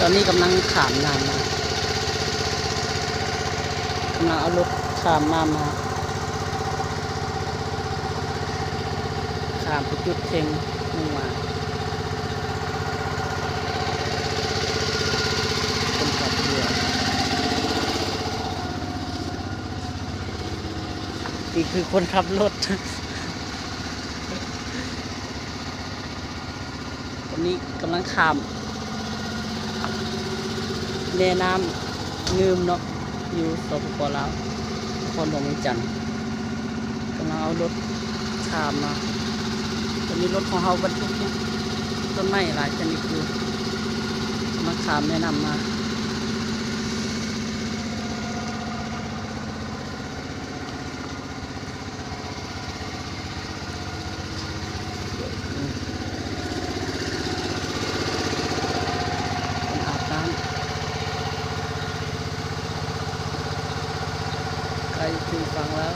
ตอนนี้กำลังขามน้ำมากำลังเอารถขามน้ำมาขามไปจุดเชงมุ่งมาคนขับเรือนี่คือคนขับรถ ตอนนี้กำลังขามแม่น้ำงืมเนาะอยู่สปป.ลาวนครหลวงเวียงจันทน์กำลังเอารถขามมาตอนนี้รถของเราบรรทุกต้นไม้หลายชนิดอยู่มาขามแม่น้ำมาอาบน้ำใกล้ถึงฝั่งแล้ว